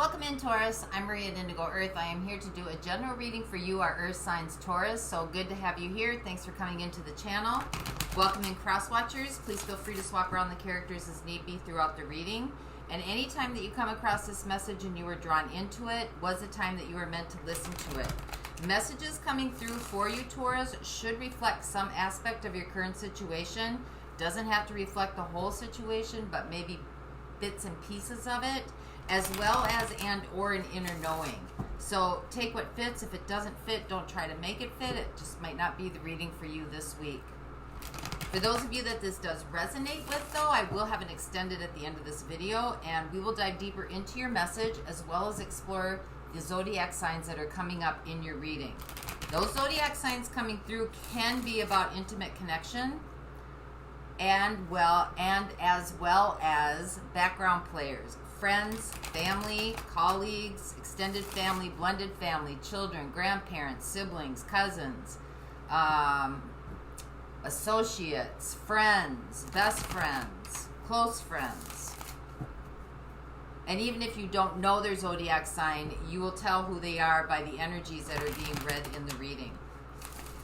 Welcome in, Taurus. I'm Maria at Indigo Earth. I am here to do a general reading for you, our Earth signs, Taurus. So good to have you here. Thanks for coming into the channel. Welcome in, cross-watchers. Please feel free to swap around the characters as need be throughout the reading. And anytime that you come across this message and you were drawn into it was a time that you were meant to listen to it. Messages coming through for you, Taurus, should reflect some aspect of your current situation. Doesn't have to reflect the whole situation, but maybe bits and pieces of it, as well as and or an inner knowing. So take what fits. If it doesn't fit, don't try to make it fit. It just might not be the reading for you this week. For those of you that this does resonate with, though, I will have an extended at the end of this video, and we will dive deeper into your message as well as explore the zodiac signs that are coming up in your reading. Those zodiac signs coming through can be about intimate connection and as well as background players, friends, family, colleagues, extended family, blended family, children, grandparents, siblings, cousins, associates, friends, best friends, close friends. And even if you don't know their zodiac sign, you will tell who they are by the energies that are being read in the reading.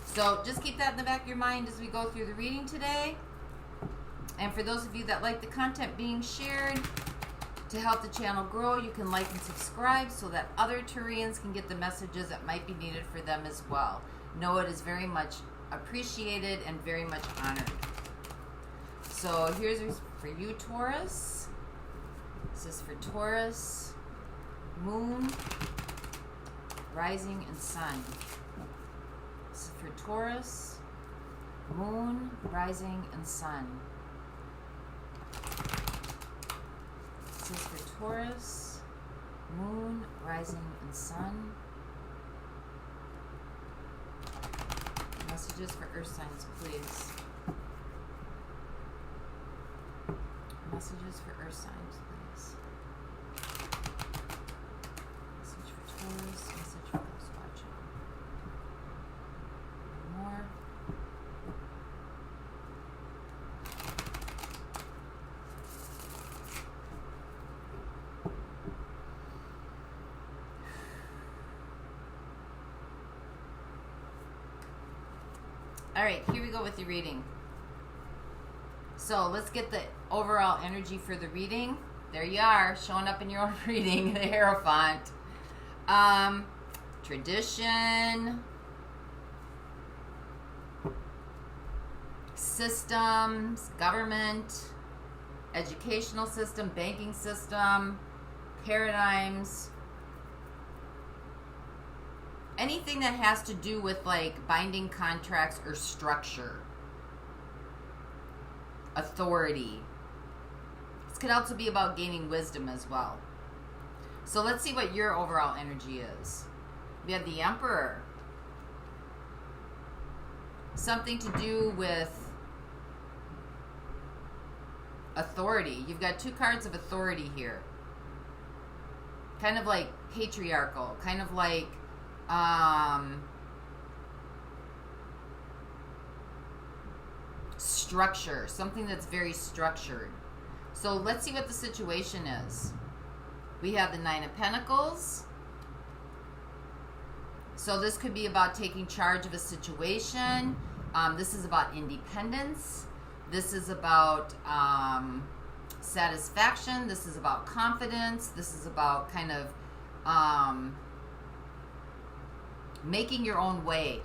So just keep that in the back of your mind as we go through the reading today. And for those of you that like the content being shared, to help the channel grow, you can like and subscribe so that other Taurians can get the messages that might be needed for them as well. Know it is very much appreciated and very much honored. So here's for you, Taurus. This is for Taurus, Moon, Rising, and Sun. This is for Taurus, Moon, Rising, and Sun. This is for Taurus, Moon, Rising, and Sun. Messages for Earth signs, please. Messages for Earth signs, please. Message for Taurus, message for those watching. More. All right, here we go with the reading. So let's get the overall energy for the reading. There you are, showing up in your own reading, the Hierophant. Tradition, systems, government, educational system, banking system, paradigms. Anything that has to do with like binding contracts or structure. Authority. This could also be about gaining wisdom as well. So let's see what your overall energy is. We have the Emperor. Something to do with authority. You've got two cards of authority here. Kind of like patriarchal. Kind of like structure, something that's very structured. So let's see what the situation is. We have the Nine of Pentacles. So this could be about taking charge of a situation. This is about independence. This is about satisfaction. This is about confidence. This is about kind of making your own way.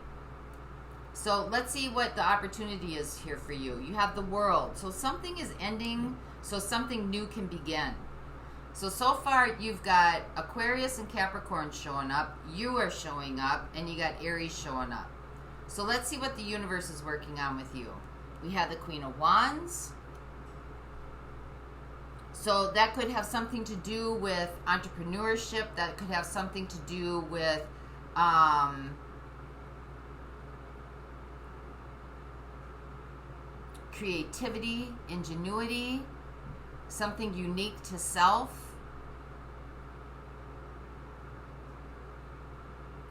So let's see what the opportunity is here for you. You have the World. So something is ending, so something new can begin. So far you've got Aquarius and Capricorn showing up. You are showing up, and you got Aries showing up. So let's see what the universe is working on with you. We have the Queen of Wands. So that could have something to do with entrepreneurship. That could have something to do with creativity, ingenuity, something unique to self,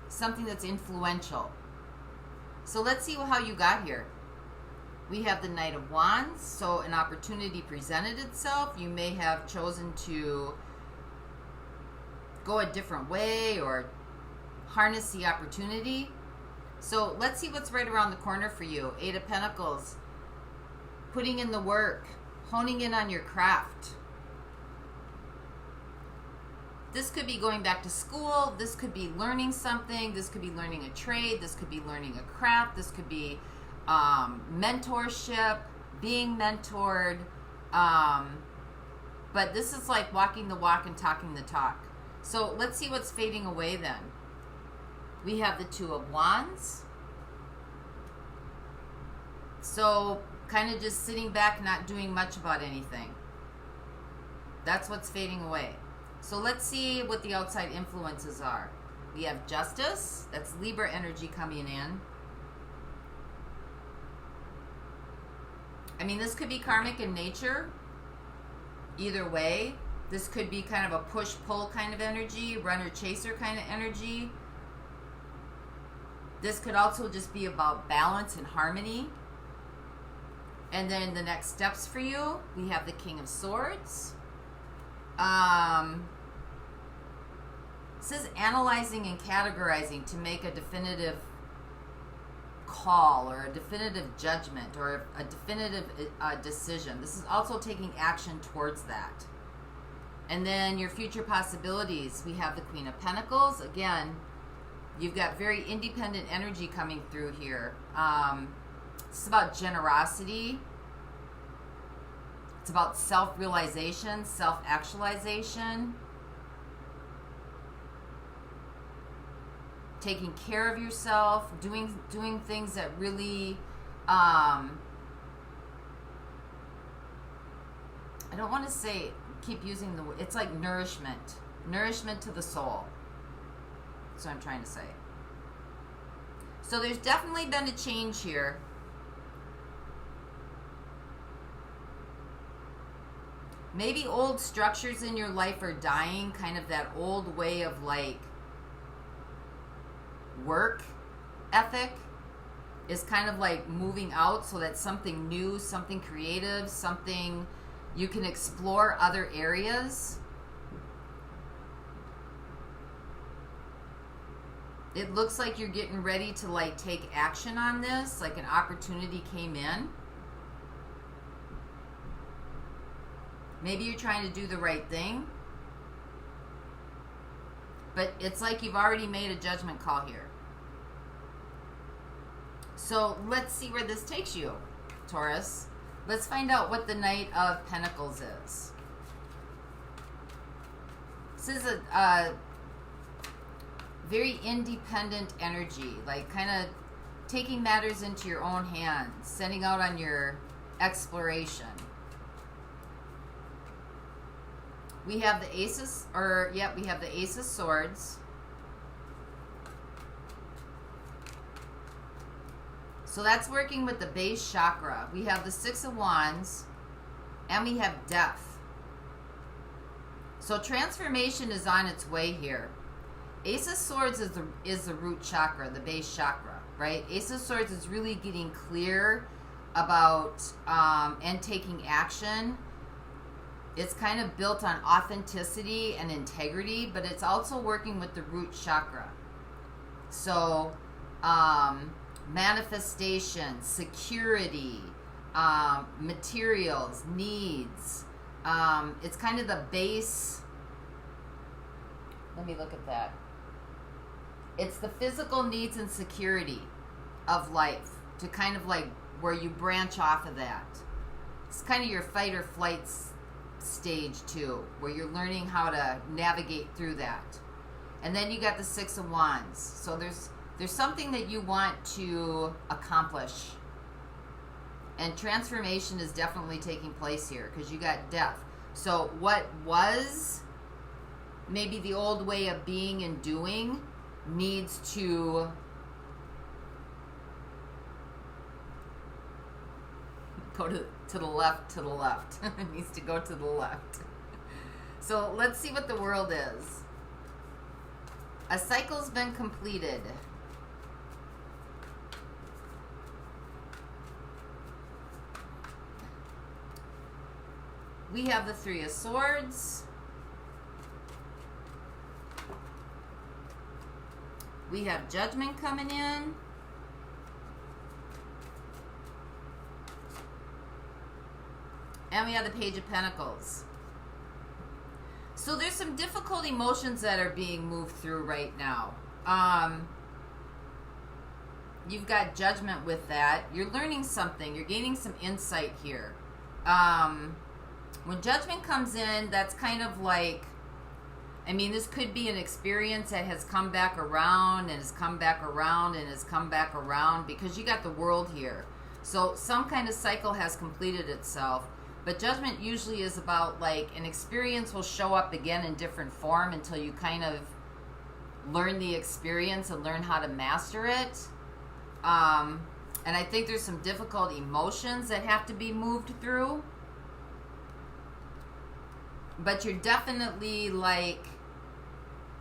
something that's influential. So let's see how you got here. We have the Knight of Wands, so an opportunity presented itself. You may have chosen to go a different way or harness the opportunity. So let's see what's right around the corner for you. 8 of Pentacles. Putting in the work. Honing in on your craft. This could be going back to school. This could be learning something. This could be learning a trade. This could be learning a craft. This could be mentorship, being mentored. But this is like walking the walk and talking the talk. So let's see what's fading away then. We have the 2 of Wands. So kind of just sitting back, not doing much about anything. That's what's fading away. So let's see what the outside influences are. We have Justice. That's Libra energy coming in. I mean, this could be karmic in nature. Either way. This could be kind of a push-pull kind of energy, runner-chaser kind of energy. This could also just be about balance and harmony. And then the next steps for you, we have the King of Swords. This is analyzing and categorizing to make a definitive call or a definitive judgment or a definitive decision. This is also taking action towards that. And then your future possibilities, we have the Queen of Pentacles. Again, you've got very independent energy coming through here. It's about generosity. It's about self-realization, self-actualization. Taking care of yourself, doing things that really, I don't want to say, keep using the word, it's like nourishment. Nourishment to the soul. That's what I'm trying to say. So there's definitely been a change here. Maybe old structures in your life are dying, kind of that old way of like work ethic is kind of like moving out so that something new, something creative, something you can explore other areas. It looks like you're getting ready to like take action on this, like an opportunity came in. Maybe you're trying to do the right thing. But it's like you've already made a judgment call here. So let's see where this takes you, Taurus. Let's find out what the Knight of Pentacles is. This is a very independent energy, like kind of taking matters into your own hands, setting out on your exploration. We have the Ace of, we have the Ace of Swords. So that's working with the base chakra. We have the 6 of Wands, and we have Death. So transformation is on its way here. Ace of Swords is the root chakra, the base chakra, right? Ace of Swords is really getting clear about and taking action. It's kind of built on authenticity and integrity, but it's also working with the root chakra. So manifestation, security, materials, needs. It's kind of the base. Let me look at that. It's the physical needs and security of life, to kind of like where you branch off of that. It's kind of your fight or flight stage too, where you're learning how to navigate through that. And then you got the 6 of Wands. So there's something that you want to accomplish. And transformation is definitely taking place here because you got Death. So what was maybe the old way of being and doing needs to go to the left, to the left. It needs to go to the left. So let's see what the World is. A cycle's been completed. We have the 3 of Swords. We have Judgment coming in. And we have the Page of Pentacles. So there's some difficult emotions that are being moved through right now. You've got Judgment with that. You're learning something. You're gaining some insight here. When Judgment comes in, that's kind of like, I mean, this could be an experience that has come back around and has come back around and has come back around, because you got the World here. So some kind of cycle has completed itself. But Judgment usually is about, like, an experience will show up again in different form until you kind of learn the experience and learn how to master it. And I think there's some difficult emotions that have to be moved through. But you're definitely, like,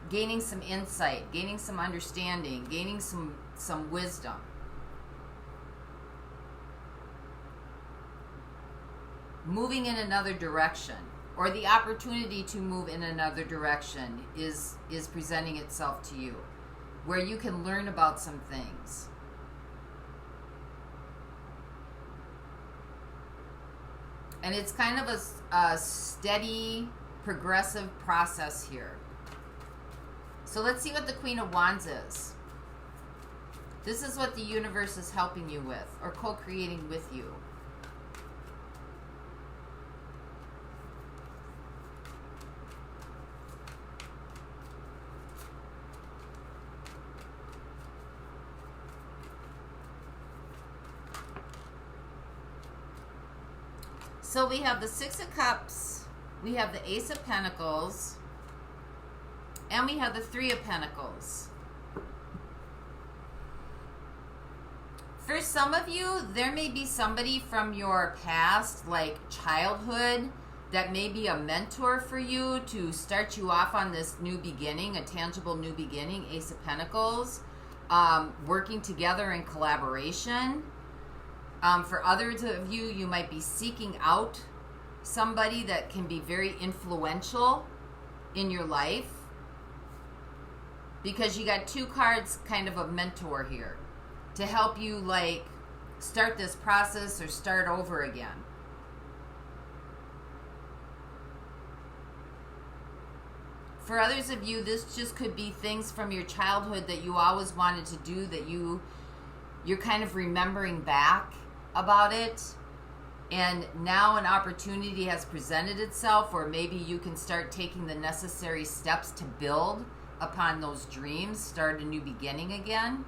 gaining some insight, gaining some understanding, gaining some wisdom. Moving in another direction, or the opportunity to move in another direction is presenting itself to you, where you can learn about some things. And it's kind of a steady, progressive process here. So let's see what the Queen of Wands is. This is what the universe is helping you with, or co-creating with you. So we have the Six of Cups, we have the Ace of Pentacles, and we have the Three of Pentacles. For some of you, there may be somebody from your past, like childhood, that may be a mentor for you to start you off on this new beginning, a tangible new beginning, Ace of Pentacles, working together in collaboration. For others of you, you might be seeking out somebody that can be very influential in your life, because you got two cards kind of a mentor here to help you, like, start this process or start over again. For others of you, this just could be things from your childhood that you always wanted to do, that you're kind of remembering back about it, and now an opportunity has presented itself, or maybe you can start taking the necessary steps to build upon those dreams, start a new beginning again.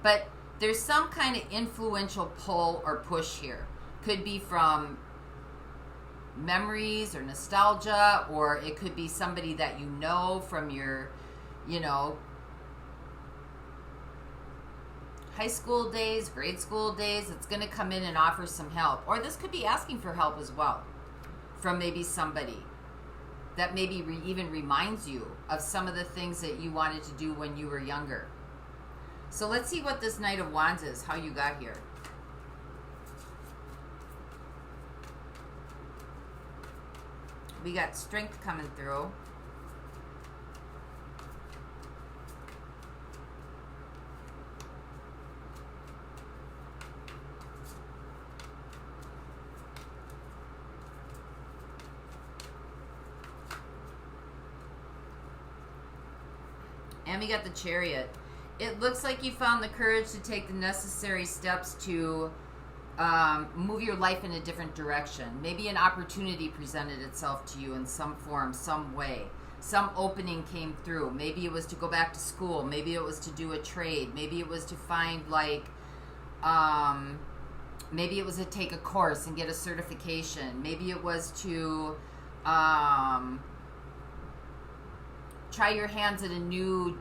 But there's some kind of influential pull or push here. Could be from memories or nostalgia, or it could be somebody that you know from your, high school days, grade school days. It's going to come in and offer some help. Or this could be asking for help as well from maybe somebody that maybe even reminds you of some of the things that you wanted to do when you were younger. So let's see what this Knight of Wands is, how you got here. We got Strength coming through. And we got the Chariot. It looks like you found the courage to take the necessary steps to move your life in a different direction. Maybe an opportunity presented itself to you in some form, some way. Some opening came through. Maybe it was to go back to school. Maybe it was to do a trade. Maybe it was to find, like, maybe it was to take a course and get a certification. Maybe it was to try your hands at a new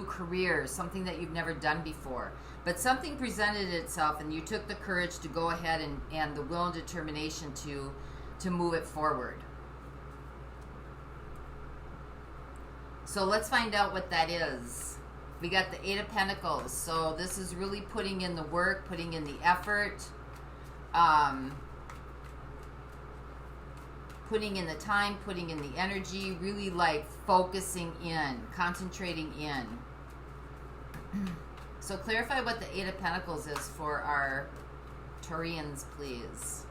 career, something that you've never done before. But something presented itself, and you took the courage to go ahead and the will and determination to move it forward. So let's find out what that is. We got the Eight of Pentacles. So this is really putting in the work, putting in the effort, putting in the time, putting in the energy, really like focusing in, concentrating in. So clarify what the Eight of Pentacles is for our Taurians, please.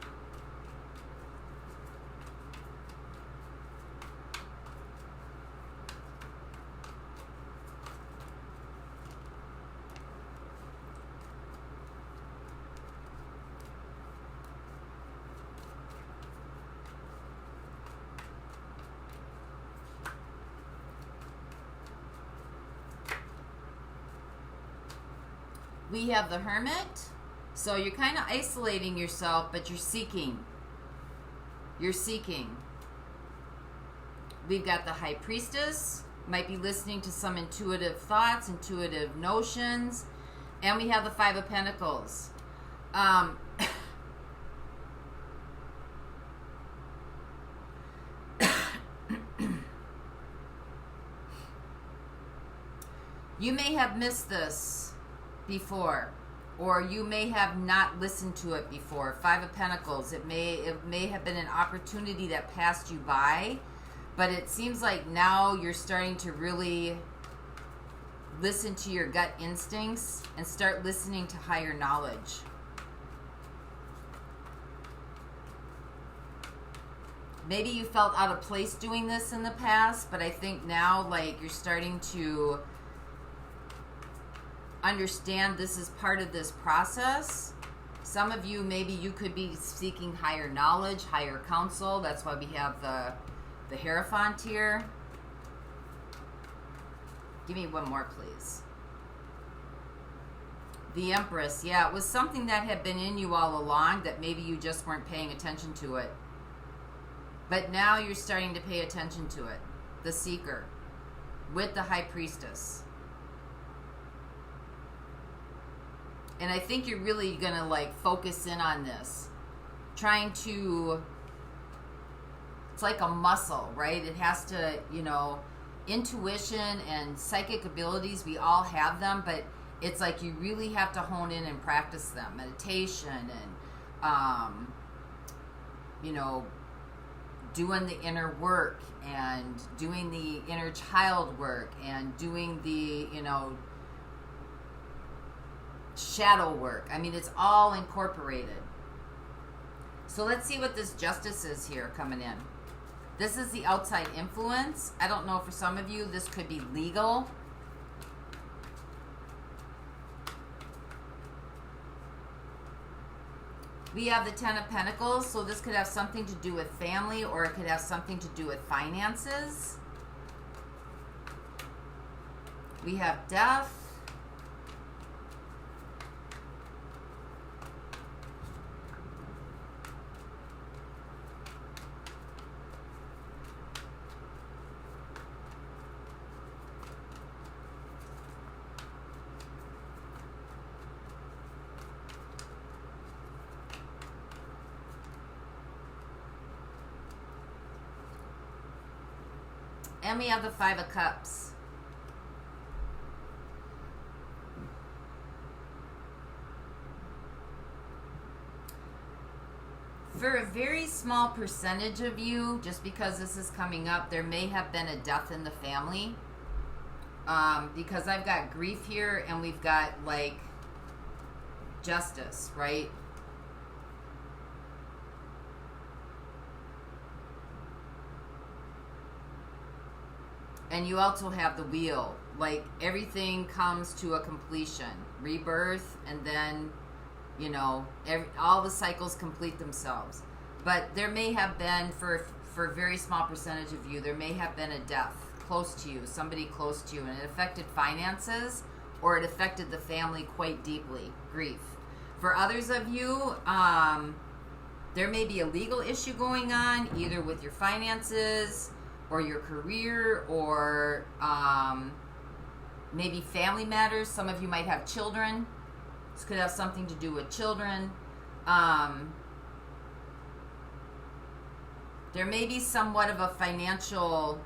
We have the Hermit. So you're kind of isolating yourself, but you're seeking. You're seeking. We've got the High Priestess. Might be listening to some intuitive thoughts, intuitive notions. And we have the Five of Pentacles. You may have missed this before, or you may have not listened to it before. Five of Pentacles. It may have been an opportunity that passed you by, but it seems like now you're starting to really listen to your gut instincts and start listening to higher knowledge. Maybe you felt out of place doing this in the past, but I think now, like, you're starting to understand this is part of this process. Some of you, maybe you could be seeking higher knowledge, higher counsel. That's why we have the Hierophant here. Give me one more, please. The Empress. Yeah, it was something that had been in you all along that maybe you just weren't paying attention to it. But now you're starting to pay attention to it. The Seeker with the High Priestess. And I think you're really going to like focus in on this. Trying to, it's like a muscle, right? It has to, you know, intuition and psychic abilities, we all have them, but it's like you really have to hone in and practice them. Meditation and, you know, doing the inner work and doing the inner child work and doing the, you know, shadow work. I mean, it's all incorporated. So let's see what this Justice is here coming in. This is the outside influence. I don't know, for some of you, this could be legal. We have the Ten of Pentacles, so this could have something to do with family, or it could have something to do with finances. We have Death. And we have the Five of Cups. For a very small percentage of you, just because this is coming up, there may have been a death in the family. Because I've got grief here and we've got like justice, right? And you also have the Wheel. Like, everything comes to a completion. Rebirth, and then, you know, all the cycles complete themselves. But there may have been, for a very small percentage of you, there may have been a death close to you, somebody close to you, and it affected finances, or it affected the family quite deeply. Grief. For others of you, there may be a legal issue going on, either with your finances, or your career, or maybe family matters. Some of you might have children. This could have something to do with children. There may be somewhat of a financial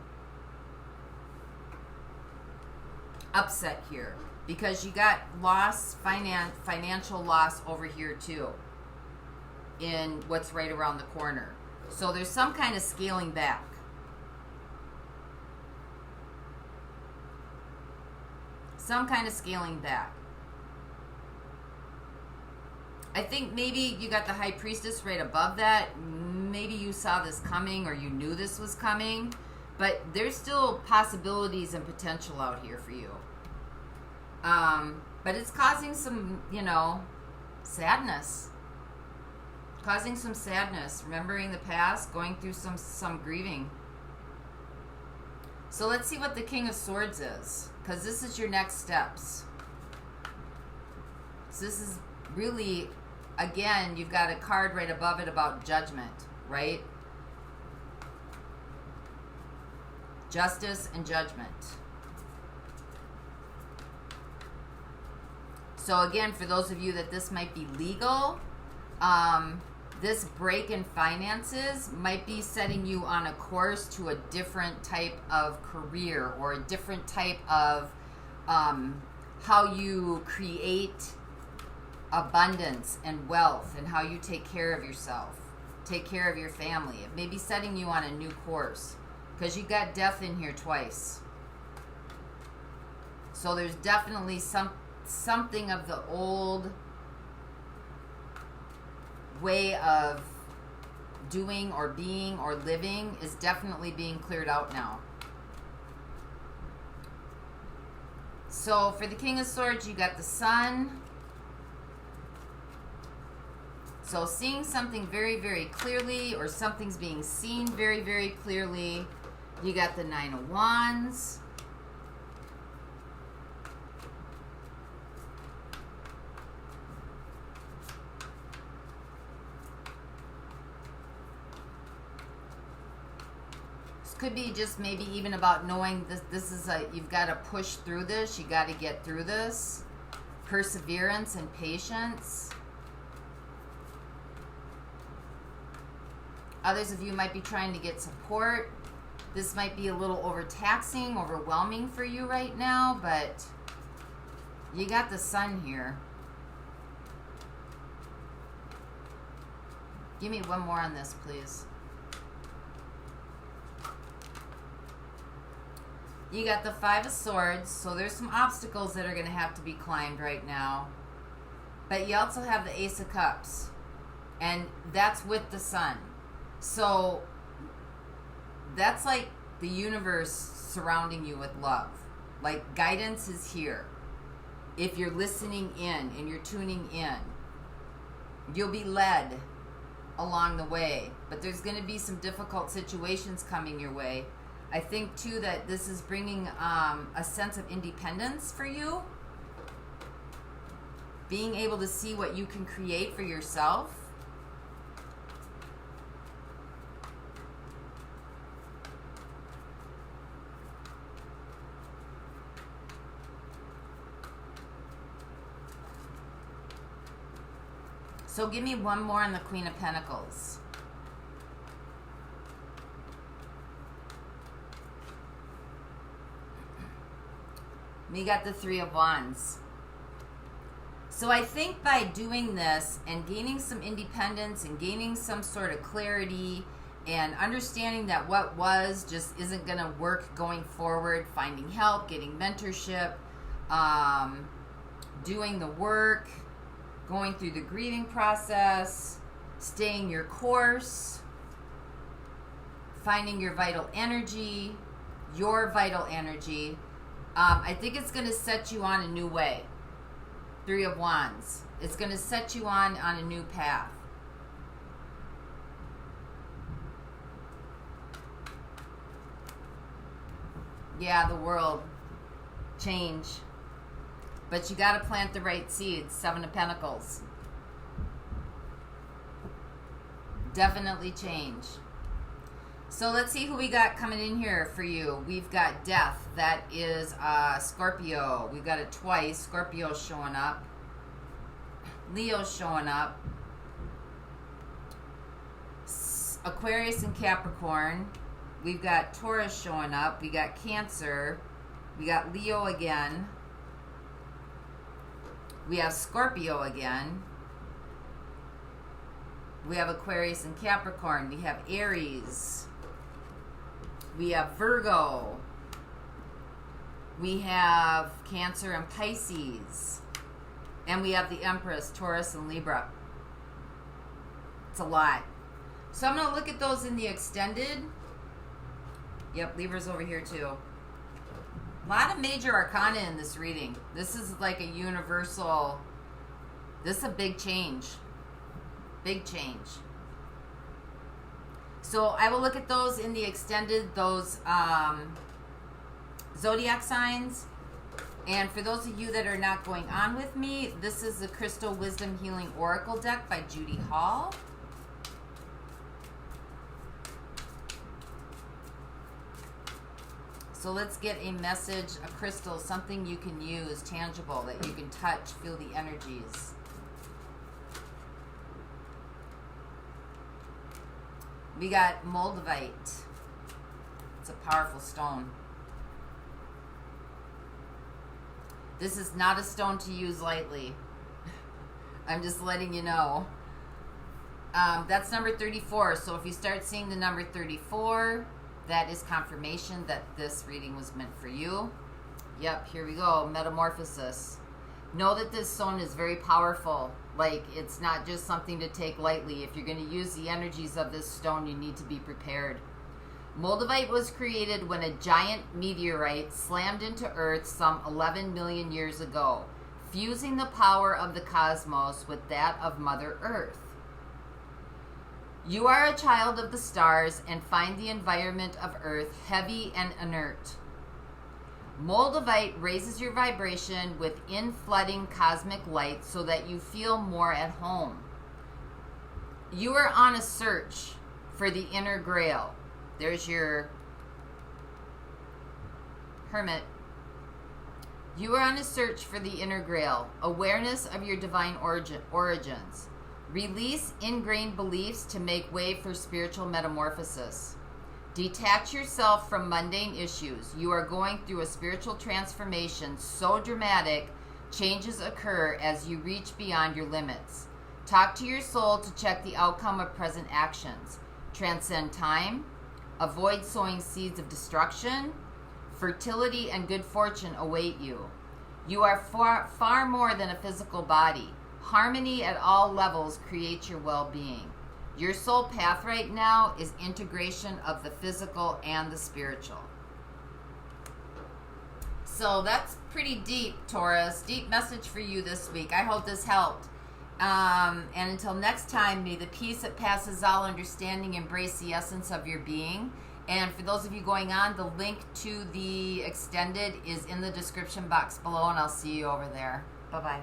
upset here, because you got loss, financial loss over here too, in what's right around the corner. So there's some kind of scaling back. Some kind of scaling back. I think maybe you got the High Priestess right above that. Maybe you saw this coming or you knew this was coming. But there's still possibilities and potential out here for you. But it's causing some, you know, sadness. Causing some sadness. Remembering the past. Going through some grieving. So let's see what the King of Swords is. Because this is your next steps. So this is really, again, you've got a card right above it about judgment, right? Justice and judgment. So again, for those of you that this might be legal, this break in finances might be setting you on a course to a different type of career or a different type of how you create abundance and wealth and how you take care of yourself, take care of your family. It may be setting you on a new course because you got death in here twice. So there's definitely something of the old way of doing or being or living is definitely being cleared out now. So for the King of Swords, you got the Sun. So seeing something very, very clearly, or something's being seen very, very clearly. You got the Nine of Wands. This could be just maybe even about knowing this is you've got to push through this. You got to get through this. Perseverance and patience. Others of you might be trying to get support. This might be a little overtaxing, overwhelming for you right now, but you got the Sun here. Give me one more on this, please. You got the Five of Swords, so there's some obstacles that are going to have to be climbed right now. But you also have the Ace of Cups, and that's with the Sun. So that's like the universe surrounding you with love. Like guidance is here. If you're listening in and you're tuning in, you'll be led along the way. But there's going to be some difficult situations coming your way. I think too that this is bringing a sense of independence for you. Being able to see what you can create for yourself. So give me one more on the Queen of Pentacles. We got the Three of Wands. So I think by doing this and gaining some independence and gaining some sort of clarity and understanding that what was just isn't going to work going forward, finding help, getting mentorship, doing the work, going through the grieving process, staying your course, finding your vital energy, I think it's going to set you on a new way. Three of Wands. It's going to set you on a new path. Yeah, the world. Change. But you got to plant the right seeds. Seven of Pentacles. Definitely change. So let's see who we got coming in here for you. We've got Death. That is Scorpio. We've got it twice. Scorpio's showing up. Leo's showing up. Aquarius and Capricorn. We've got Taurus showing up. We got Cancer. We got Leo again. We have Scorpio again. We have Aquarius and Capricorn. We have Aries. We have Virgo. We have Cancer and Pisces. And we have the Empress, Taurus and Libra. It's a lot. So I'm going to look at those in the extended. Yep, Libra's over here too. A lot of major arcana in this reading. This is like a universal... This is a big change. Big change. So I will look at those in the extended, those zodiac signs. And for those of you that are not going on with me, this is the Crystal Wisdom Healing Oracle deck by Judy Hall. So let's get a message, a crystal, something you can use, tangible, that you can touch, feel the energies. We got Moldavite. It's a powerful stone. This is not a stone to use lightly. I'm just letting you know. That's number 34. So if you start seeing the number 34, that is confirmation that this reading was meant for you. Yep, here we go. Metamorphosis. Know that this stone is very powerful. Like, it's not just something to take lightly. If you're going to use the energies of this stone, you need to be prepared. Moldavite was created when a giant meteorite slammed into Earth some 11 million years ago, fusing the power of the cosmos with that of Mother Earth. You are a child of the stars and find the environment of Earth heavy and inert. Moldavite raises your vibration with in-flooding cosmic light so that you feel more at home. You are on a search for the inner Grail. There's your Hermit. You are on a search for the inner Grail, awareness of your divine origins. Release ingrained beliefs to make way for spiritual metamorphosis. Detach yourself from mundane issues. You are going through a spiritual transformation so dramatic, changes occur as you reach beyond your limits. Talk to your soul to check the outcome of present actions. Transcend time. Avoid sowing seeds of destruction. Fertility and good fortune await you. You are far more than a physical body. Harmony at all levels creates your well-being. Your soul path right now is integration of the physical and the spiritual. So that's pretty deep, Taurus. Deep message for you this week. I hope this helped. And until next time, may the peace that passes all understanding embrace the essence of your being. And for those of you going on, the link to the extended is in the description box below, and I'll see you over there. Bye-bye.